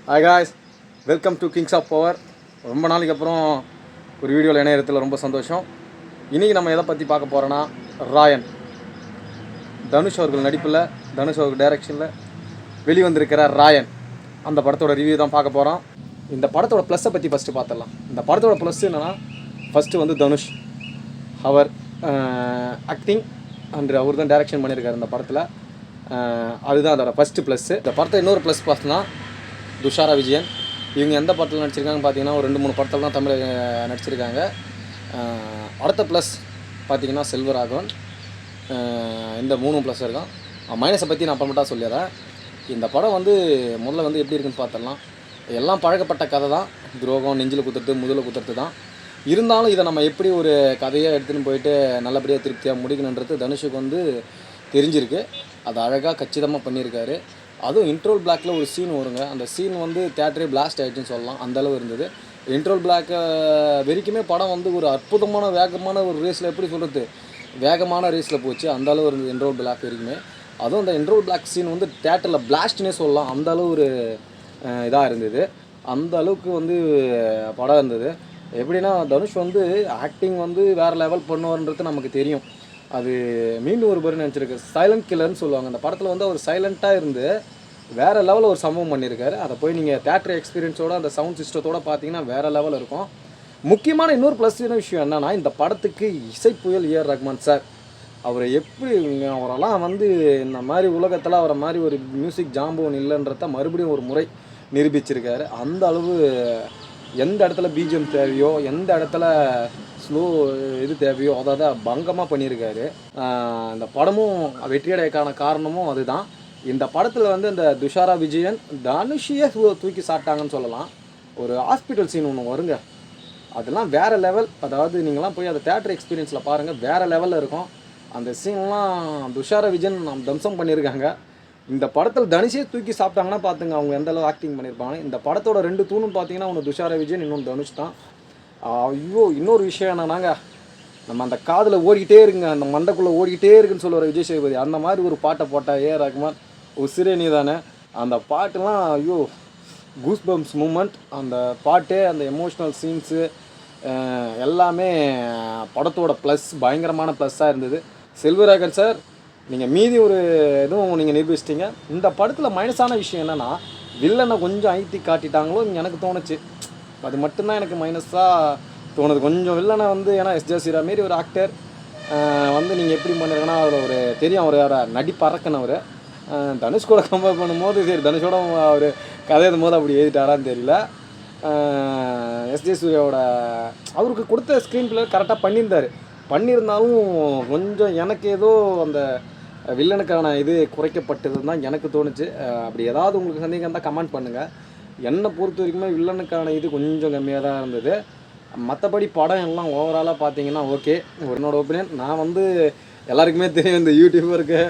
Hi guys, welcome to Kings of Power. ரொம்ப நாளைக்கு அப்புறம் ஒரு வீடியோவில் இணையத்தில் ரொம்ப சந்தோஷம். இன்றைக்கி நம்ம எதை பற்றி பார்க்க போகிறோன்னா, ராயன் தனுஷ் அவர்கள் நடிப்பில், தனுஷ் அவர்கள் டைரக்ஷனில் வெளிவந்திருக்கிற ராயன் அந்த படத்தோட ரிவ்யூ தான் பார்க்க போகிறோம். இந்த படத்தோட ப்ளஸ்ஸை பற்றி ஃபஸ்ட்டு பார்த்துடலாம். இந்த படத்தோட ப்ளஸ் என்னென்னா, ஃபஸ்ட்டு வந்து தனுஷ் அவர் ஆக்டிங் அண்ட் அவர் தான் டைரக்ஷன் பண்ணியிருக்காரு இந்த படத்தில். அதுதான் அதோட ஃபஸ்ட்டு ப்ளஸ்ஸு. இந்த படத்தை இன்னொரு ப்ளஸ் பார்த்தோன்னா, துஷாரா விஜயன் இவங்க எந்த படத்தில் நடிச்சிருக்காங்கன்னு பார்த்தீங்கன்னா, ஒரு 2-3 படத்தில் தான் தமிழ் நடிச்சிருக்காங்க. அடுத்த ப்ளஸ் பார்த்தீங்கன்னா செல்வராகவன். இந்த 3 ப்ளஸ் இருக்கும். மைனஸை பற்றி நான் அப்புறமேட்டா சொல்லிடுறேன். இந்த படம் வந்து முதல்ல வந்து எப்படி இருக்குன்னு பார்த்துடலாம். எல்லாம் பழக்கப்பட்ட கதை தான். துரோகம், நெஞ்சில் குத்துறது, முதல்ல குத்துறது தான். இருந்தாலும் இதை நம்ம எப்படி ஒரு கதையாக எடுத்துகிட்டு போயிட்டு நல்லபடியாக திருப்தியாக முடிக்கணுன்றது தனுஷுக்கு வந்து தெரிஞ்சிருக்கு. அது அழகாக கச்சிதமாக பண்ணியிருக்காரு. அதுவும் இன்ட்ரோல் பிளாக்கில் ஒரு சீன் வருங்க. அந்த சீன் வந்து தியேட்டரே பிளாஸ்ட் ஆகிடுச்சுன்னு சொல்லலாம், அந்தளவு இருந்தது. இன்ட்ரோல் பிளாக்கை வரைக்குமே படம் வந்து ஒரு அற்புதமான வேகமான ஒரு ரேஸில், எப்படி சொல்கிறது, வேகமான ரேஸில் போச்சு. அந்தளவு இருந்தது இன்ட்ரோல் பிளாக் வரைக்குமே. அதுவும் அந்த இன்ட்ரோல் பிளாக் சீன் வந்து தியேட்டரில் பிளாஸ்ட்னே சொல்லலாம், அந்தளவு ஒரு இதாக இருந்தது. அந்த அளவுக்கு வந்து படம் இருந்தது. எப்படின்னா, தனுஷ் வந்து ஆக்டிங் வந்து வேறு லெவல் பண்ணுவார்ன்றது நமக்கு தெரியும். அது மீண்டும் ஒரு பேர் நினச்சிருக்கு. சைலண்ட் கில்லர்னு சொல்லுவாங்க. அந்த படத்தில் வந்து அவர் சைலண்ட்டாக இருந்து வேறு லெவலில் ஒரு சம்பவம் பண்ணியிருக்காரு. அதை போய் நீங்கள் தேட்டர் எக்ஸ்பீரியன்ஸோடு அந்த சவுண்ட் சிஸ்டத்தோடு பார்த்தீங்கன்னா வேறு லெவல் இருக்கும். முக்கியமான இன்னொரு ப்ளஸ்ஸான விஷயம் என்னென்னா, இந்த படத்துக்கு இசைப்புயல் ஏஆர் ரஹ்மான் சார். அவரை எப்படி அவரெல்லாம் வந்து இந்த மாதிரி உலகத்தில் அவரை மாதிரி ஒரு மியூசிக் ஜாம்பவன் இல்லைன்றத மறுபடியும் ஒரு முறை நிரூபிச்சிருக்காரு. அந்த அளவு எந்த இடத்துல பிஜிஎம் தேவையோ, எந்த இடத்துல ஸ்லோ இது தேவையோ அதை பங்கமாக பண்ணியிருக்காரு. இந்த படமும் வெற்றியடைக்கான காரணமும் அதுதான். இந்த படத்தில் வந்து இந்த துஷாரா விஜயன் தனுஷியை தூக்கி சாப்பிட்டாங்கன்னு சொல்லலாம். ஒரு ஹாஸ்பிட்டல் சீன் ஒன்று வருங்க, அதெல்லாம் வேறு லெவல். அதாவது நீங்களாம் போய் அந்த தேட்டர் எக்ஸ்பீரியன்ஸில் பாருங்கள், வேறு லெவலில் இருக்கும். அந்த சீன்லாம் துஷாரா விஜயன் தம்சம் பண்ணியிருக்காங்க. இந்த படத்தில் தனுஷே தூக்கி சாப்பிட்டாங்கன்னா பார்த்துங்க அவங்க எந்த அளவு ஆக்டிங் பண்ணியிருப்பாங்க. இந்த படத்தோட 2 தூணும் பார்த்தீங்கன்னா, ஒன்று துஷாரா விஜயன், இன்னொன்று தனுஷ் தான். ஐயோ, இன்னொரு விஷயம் என்னன்னாங்க, நம்ம அந்த காதில் ஓடிக்கிட்டே இருக்குங்க, அந்த மண்டைக்குள்ளே ஓடிக்கிட்டே இருக்குன்னு சொல்லுவார் விஜய் சேதுபதி. அந்த மாதிரி ஒரு பாட்டை போட்டால் ஏஆர் ரஹ்மான், உசிரே நீ தானே. அந்த பாட்டுலாம் ஐயோ கூஸ் பம்ப்ஸ் மூமெண்ட். அந்த பாட்டு, அந்த எமோஷ்னல் சீன்ஸு எல்லாமே படத்தோட ப்ளஸ், பயங்கரமான ப்ளஸ்ஸாக இருந்தது. செல்வராகவன் சார், நீங்கள் மீதி ஒரு இதுவும் நீங்கள் நிரூபிச்சிட்டிங்க. இந்த படத்தில் மைனஸான விஷயம் என்னென்னா, வில்லனை கொஞ்சம் ஐத்தி காட்டிட்டாங்களோ எனக்கு தோணுச்சு. அது மட்டும்தான் எனக்கு மைனஸாக தோணுது. கொஞ்சம் வில்லனை வந்து, ஏன்னா எஸ்ஜே சீரா மாரி ஒரு ஆக்டர் வந்து நீங்கள் எப்படி பண்ணிருக்கேன்னா, அதில் ஒரு தெரியும் அவர் நடிப்பு அறக்கனவர். தனுஷ் கூட கம்பேர் பண்ணும்போது சரி, தனுஷோட அவர் கதை எழுதும்போது அப்படி எழுதிட்டாரான்னு தெரியல. எஸ்ஜே சூர்யாவோட அவருக்கு கொடுத்த ஸ்க்ரீன் பிளே கரெக்டாக பண்ணியிருந்தாலும் கொஞ்சம் எனக்கு ஏதோ அந்த வில்லனுக்கான இது குறைக்கப்பட்டதுன்னு தான் எனக்கு தோணுச்சு. அப்படி ஏதாவது உங்களுக்கு சந்தேகம் இருந்தால் கமெண்ட் பண்ணுங்கள். என்னை பொறுத்த வரைக்குமே வில்லனுக்கான இது கொஞ்சம் கம்மியாக தான் இருந்தது. மற்றபடி படம் எல்லாம் ஓவராலாக பார்த்தீங்கன்னா ஓகே. என்னோடய ஒப்பீனியன், நான் வந்து எல்லாருக்குமே தெரியும், இந்த யூடியூபருக்கு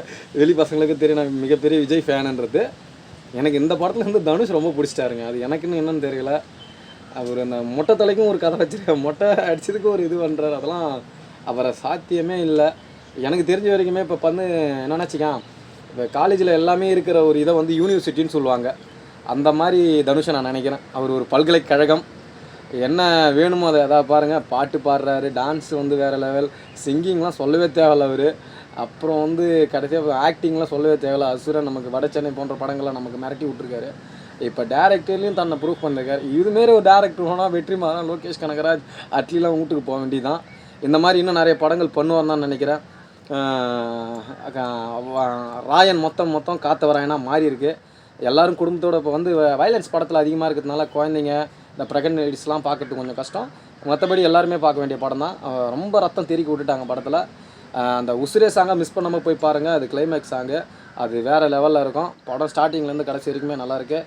வெளி பசங்களுக்கு தெரியும், நான் மிகப்பெரிய விஜய் ஃபேனுன்றது. எனக்கு இந்த படத்தில் வந்து தனுஷ் ரொம்ப பிடிச்சிட்டாருங்க. அது எனக்குன்னு என்னன்னு தெரியல. அவர் அந்த மொட்டை தலைக்கும் ஒரு கதை வச்சுருக்க, மொட்டை அடித்ததுக்கு ஒரு இது பண்ணுறாரு. அதெல்லாம் அவரை சாத்தியமே இல்லை எனக்கு தெரிஞ்ச வரைக்குமே. இப்போ வந்து என்ன நினச்சிக்கான், இப்போ காலேஜில் எல்லாமே இருக்கிற ஒரு இதை வந்து யூனிவர்சிட்டின்னு சொல்லுவாங்க. அந்த மாதிரி தனுஷை நான் நினைக்கிறேன். அவர் ஒரு பல்கலைக்கழகம், என்ன வேணுமோ அதை எதாவது பாருங்கள், பாட்டு பாடுறாரு, டான்ஸ் வந்து வேறு லெவல், சிங்கிங்லாம் சொல்லவே தேவையில்ல அவர். அப்புறம் வந்து கடைசியாக ஆக்டிங்லாம் சொல்லவே தேவையில்ல. அசுரன், நமக்கு வட சென்னை போன்ற படங்களை நமக்கு மிரட்டி விட்ருக்காரு. இப்போ டேரக்டர்லேயும் தன்னை ப்ரூவ் பண்ணிருக்காரு. இதுமாரி ஒரு டேரக்டர் போனால் வெற்றிமாறன், லோகேஷ் கனகராஜ், அட்லிலாம் வீட்டுக்கு போக வேண்டியதான். இந்த மாதிரி இன்னும் நிறைய படங்கள் பண்ணுவார்னு தான் நினைக்கிறேன். ராயன் மொத்தம் காத்தவராயனா மாறி இருக்குது. எல்லோரும் குடும்பத்தோடு இப்போ வந்து வயலன்ஸ் படத்தில் அதிகமாக இருக்கிறதுனால குழந்தைங்க, இந்த ப்ரெக்னென்ட் லேடிஸ்லாம் பார்க்கறதுக்கு கொஞ்சம் கஷ்டம். மற்றபடி எல்லாருமே பார்க்க வேண்டிய படம் தான். ரொம்ப ரத்தம் தெறிக்க விட்டுட்டாங்க படத்தில். அந்த உசிரே சாங்கை மிஸ் பண்ணாமல் போய் பாருங்கள். அது கிளைமேக்ஸ் சாங்கு, அது வேறு லெவலில் இருக்கும். படம் ஸ்டார்டிங்லேருந்து கடைசி வரைக்குமே நல்லாயிருக்கு.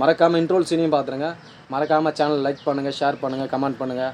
மறக்காமல் இன்ட்ரோல் சீனையும் பார்த்துருங்க. மறக்காமல் சேனல் லைக் பண்ணுங்கள், ஷேர் பண்ணுங்கள், கமெண்ட் பண்ணுங்கள்.